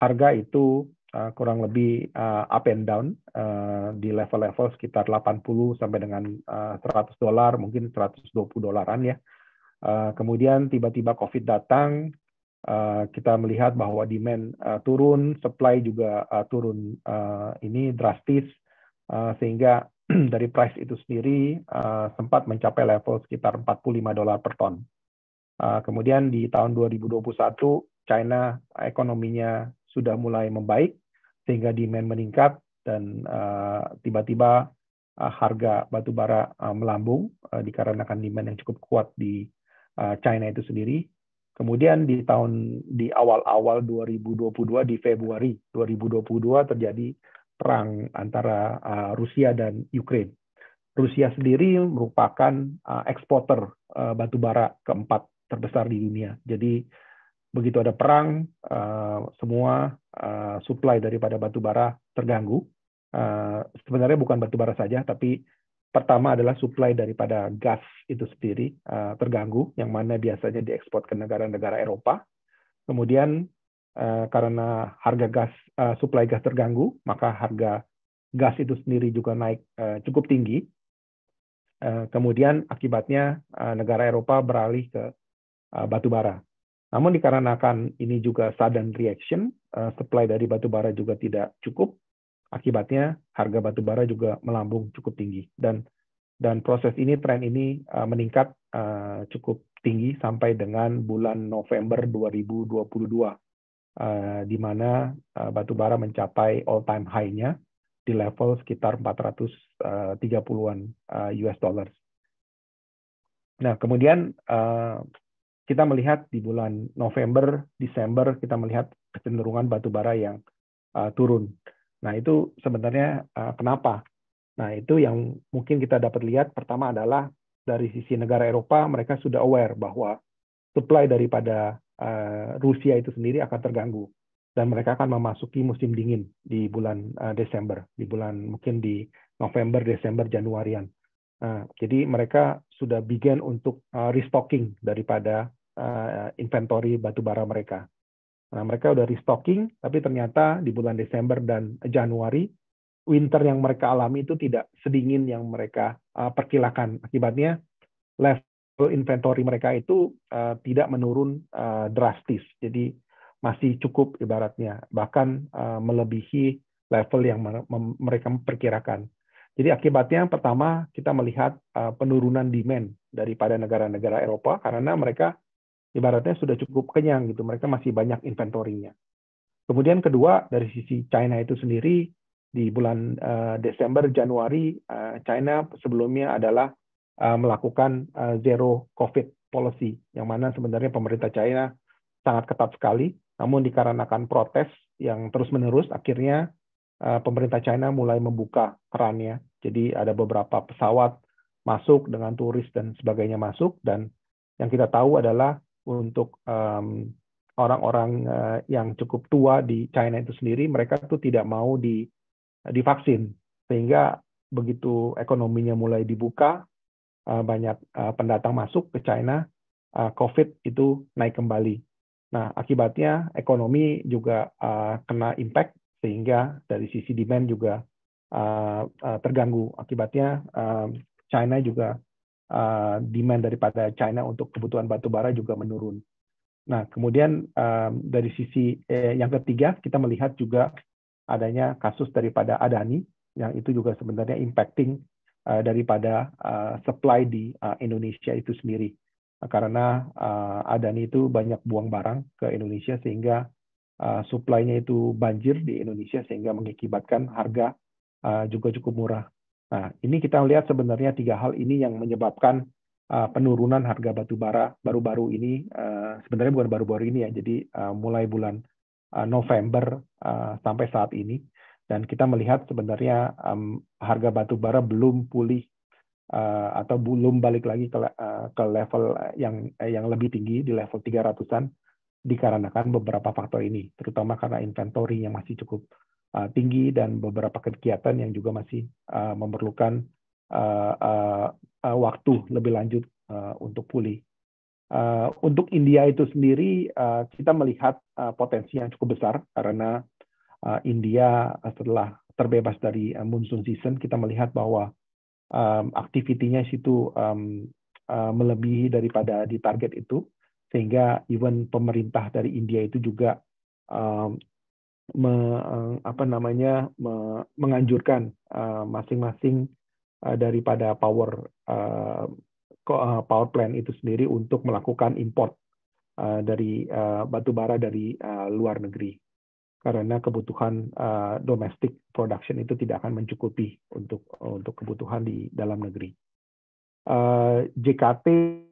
harga itu kurang lebih up and down di level-level sekitar 80 sampai dengan $100, mungkin $120 ya. Kemudian tiba-tiba COVID datang, kita melihat bahwa demand turun, supply juga turun ini drastis, sehingga dari price itu sendiri sempat mencapai level sekitar $45 per ton. Kemudian di tahun 2021, China ekonominya sudah mulai membaik, sehingga demand meningkat, dan tiba-tiba harga batu bara melambung dikarenakan demand yang cukup kuat di China itu sendiri. Kemudian di awal-awal 2022, di Februari 2022 terjadi perang antara Rusia dan Ukraina. Rusia sendiri merupakan eksporter batu bara keempat terbesar di dunia. Jadi begitu ada perang, semua supply daripada batu bara terganggu. Sebenarnya bukan batu bara saja, tapi pertama adalah supply daripada gas itu sendiri terganggu, yang mana biasanya diekspor ke negara-negara Eropa. Kemudian karena harga gas, supply gas terganggu, maka harga gas itu sendiri juga naik cukup tinggi. Kemudian akibatnya negara Eropa beralih ke batu bara. Namun dikarenakan ini juga sudden reaction, supply dari batu bara juga tidak cukup, akibatnya harga batu bara juga melambung cukup tinggi. Dan proses ini, tren ini meningkat cukup tinggi sampai dengan bulan November 2022, di mana batu bara mencapai all-time high-nya di level sekitar 430-an US dollars. Nah, kemudian kita melihat di bulan November, Desember, kita melihat kecenderungan batu bara yang turun. Nah, itu sebenarnya kenapa? Nah, itu yang mungkin kita dapat lihat. Pertama adalah dari sisi negara Eropa, mereka sudah aware bahwa supply daripada Rusia itu sendiri akan terganggu. Dan mereka akan memasuki musim dingin di bulan Desember, di bulan mungkin di November, Desember, Januarian. Jadi mereka sudah begin untuk restocking daripada inventory batu bara mereka. Nah, mereka udah restocking, tapi ternyata di bulan Desember dan Januari, winter yang mereka alami itu tidak sedingin yang mereka perkirakan. Akibatnya level inventory mereka itu tidak menurun drastis. Jadi masih cukup ibaratnya, bahkan melebihi level yang mereka perkirakan. Jadi akibatnya pertama kita melihat penurunan demand daripada negara-negara Eropa karena mereka ibaratnya sudah cukup kenyang gitu, mereka masih banyak inventorinya. Kemudian kedua, dari sisi China itu sendiri, di bulan Desember, Januari, China sebelumnya adalah melakukan zero COVID policy, yang mana sebenarnya pemerintah China sangat ketat sekali, namun dikarenakan protes yang terus-menerus, akhirnya pemerintah China mulai membuka kerannya. Jadi ada beberapa pesawat masuk dengan turis dan sebagainya masuk, dan yang kita tahu adalah untuk orang-orang yang cukup tua di China itu sendiri, mereka tuh tidak mau divaksin, sehingga begitu ekonominya mulai dibuka, banyak pendatang masuk ke China, COVID itu naik kembali. Nah, akibatnya ekonomi juga kena impact, sehingga dari sisi demand juga terganggu. Akibatnya China juga demand daripada China untuk kebutuhan batu bara juga menurun. Nah, kemudian dari sisi yang ketiga, kita melihat juga adanya kasus daripada Adani, yang itu juga sebenarnya impacting daripada supply di Indonesia itu sendiri. Karena Adani itu banyak buang barang ke Indonesia, sehingga supply-nya itu banjir di Indonesia, sehingga mengakibatkan harga juga cukup murah. Nah, ini kita lihat sebenarnya tiga hal ini yang menyebabkan penurunan harga batu bara baru-baru ini, sebenarnya bukan baru-baru ini ya, jadi mulai bulan November sampai saat ini. Dan kita melihat sebenarnya harga batu bara belum pulih atau belum balik lagi ke level yang lebih tinggi, di level 300-an, dikarenakan beberapa faktor ini, terutama karena inventory yang masih cukup tinggi dan beberapa kegiatan yang juga masih memerlukan waktu lebih lanjut untuk pulih. Untuk India itu sendiri, kita melihat potensi yang cukup besar karena India setelah terbebas dari monsoon season, kita melihat bahwa aktivitinya situ melebihi daripada di target itu, sehingga even pemerintah dari India itu juga um, menganjurkan masing-masing daripada power plant itu sendiri untuk melakukan import dari batu bara dari luar negeri, karena kebutuhan domestic production itu tidak akan mencukupi untuk kebutuhan di dalam negeri. JKT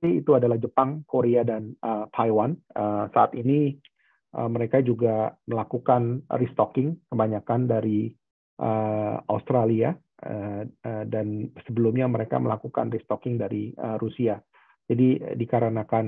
itu adalah Jepang, Korea, dan Taiwan. Saat ini mereka juga melakukan restocking kebanyakan dari Australia, dan sebelumnya mereka melakukan restocking dari Rusia. Jadi dikarenakan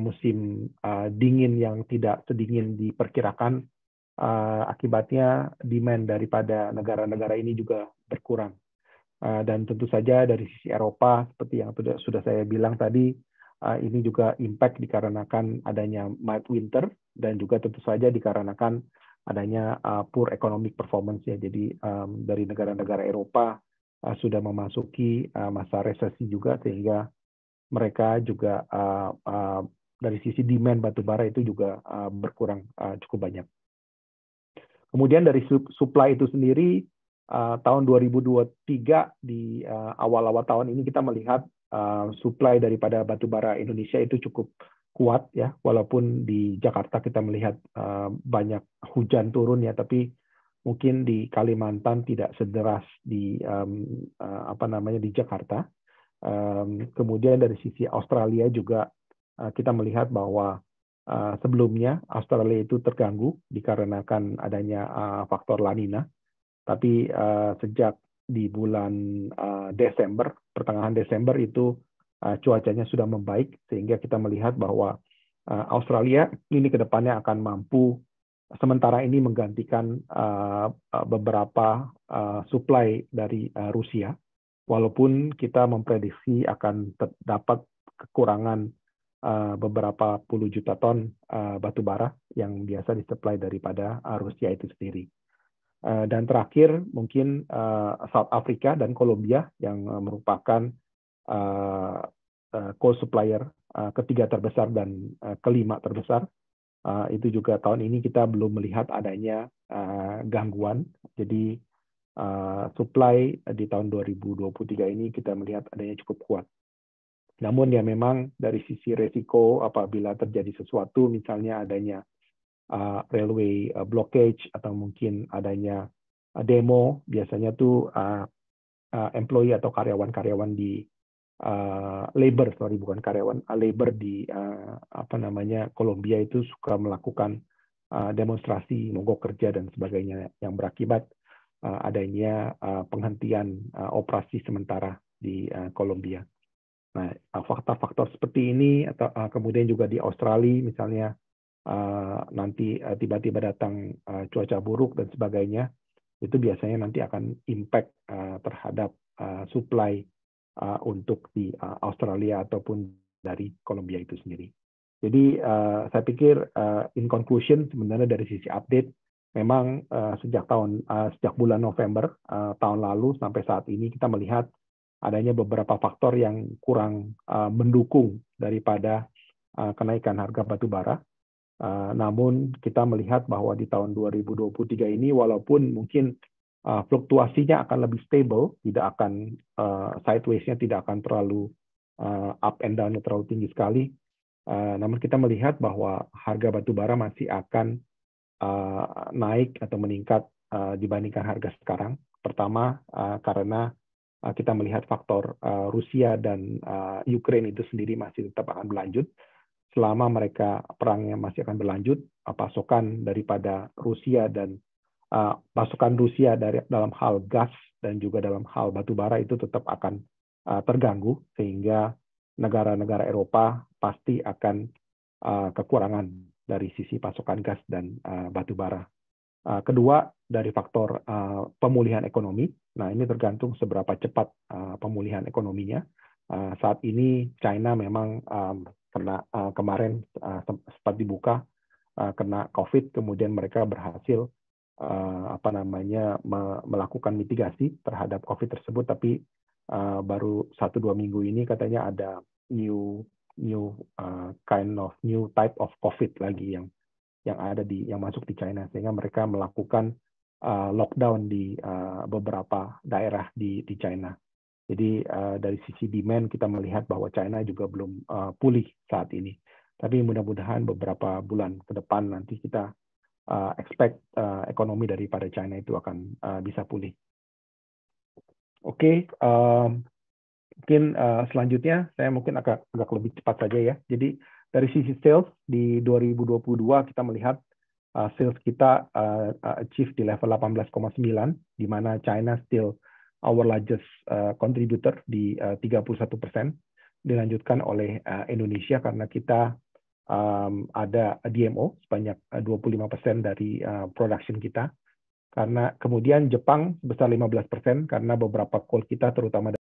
musim dingin yang tidak sedingin diperkirakan, akibatnya demand daripada negara-negara ini juga berkurang. Dan tentu saja dari sisi Eropa, seperti yang sudah saya bilang tadi, ini juga impact dikarenakan adanya mild winter, dan juga tentu saja dikarenakan adanya poor economic performance ya. Jadi dari negara-negara Eropa sudah memasuki masa resesi juga, sehingga mereka juga dari sisi demand batu bara itu juga berkurang cukup banyak. Kemudian dari supply itu sendiri, tahun 2023 di awal-awal tahun ini kita melihat supply daripada batu bara Indonesia itu cukup kuat ya, walaupun di Jakarta kita melihat banyak hujan turun ya, tapi mungkin di Kalimantan tidak sederas di di Jakarta. Kemudian dari sisi Australia juga kita melihat bahwa sebelumnya Australia itu terganggu dikarenakan adanya faktor La Nina, tapi sejak di bulan Desember, pertengahan Desember itu cuacanya sudah membaik, sehingga kita melihat bahwa Australia ini ke depannya akan mampu sementara ini menggantikan beberapa supply dari Rusia, walaupun kita memprediksi akan terdapat kekurangan beberapa puluh juta ton batu bara yang biasa disuplai daripada Rusia itu sendiri. Dan terakhir mungkin South Africa dan Kolombia yang merupakan coal supplier ketiga terbesar dan kelima terbesar. Itu juga tahun ini kita belum melihat adanya gangguan. Jadi supply di tahun 2023 ini kita melihat adanya cukup kuat. Namun ya memang dari sisi resiko apabila terjadi sesuatu, misalnya adanya railway blockage atau mungkin adanya demo, biasanya tuh employee atau karyawan-karyawan di labor di Kolombia itu suka melakukan demonstrasi, mogok kerja dan sebagainya, yang berakibat adanya penghentian operasi sementara di Kolombia. Nah, faktor-faktor seperti ini atau kemudian juga di Australia misalnya nanti tiba-tiba datang cuaca buruk dan sebagainya, itu biasanya nanti akan impact terhadap supply untuk di Australia ataupun dari Kolombia itu sendiri. Jadi saya pikir in conclusion sebenarnya dari sisi update, memang sejak bulan November tahun lalu sampai saat ini kita melihat adanya beberapa faktor yang kurang mendukung daripada kenaikan harga batu bara. Namun kita melihat bahwa di tahun 2023 ini, walaupun mungkin fluktuasinya akan lebih stable, tidak akan sideways-nya tidak akan terlalu up and down-nya terlalu tinggi sekali. Namun kita melihat bahwa harga batu bara masih akan naik atau meningkat dibandingkan harga sekarang. Pertama, karena kita melihat faktor Rusia dan Ukraina itu sendiri masih tetap akan berlanjut. Selama mereka perangnya masih akan berlanjut, pasokan daripada Rusia dan pasokan Rusia dalam hal gas dan juga dalam hal batu bara itu tetap akan terganggu, sehingga negara-negara Eropa pasti akan kekurangan dari sisi pasokan gas dan batu bara. Kedua, dari faktor pemulihan ekonomi. Nah, ini tergantung seberapa cepat pemulihan ekonominya. Saat ini China memang karena kemarin sempat dibuka kena COVID, kemudian mereka berhasil melakukan mitigasi terhadap COVID tersebut, tapi baru 1-2 minggu ini katanya ada new type of COVID lagi yang masuk di China, sehingga mereka melakukan lockdown di beberapa daerah di China. Jadi dari sisi demand kita melihat bahwa China juga belum pulih saat ini. Tapi mudah-mudahan beberapa bulan ke depan nanti kita expect ekonomi daripada China itu akan bisa pulih. Oke, mungkin selanjutnya saya mungkin agak lebih cepat saja ya. Jadi dari sisi sales di 2022 kita melihat sales kita achieve di level 18,9, di mana China still our largest contributor di 31%, dilanjutkan oleh Indonesia karena kita ada DMO sebanyak 25% dari production kita. Karena kemudian Jepang sebesar 15% karena beberapa call kita terutama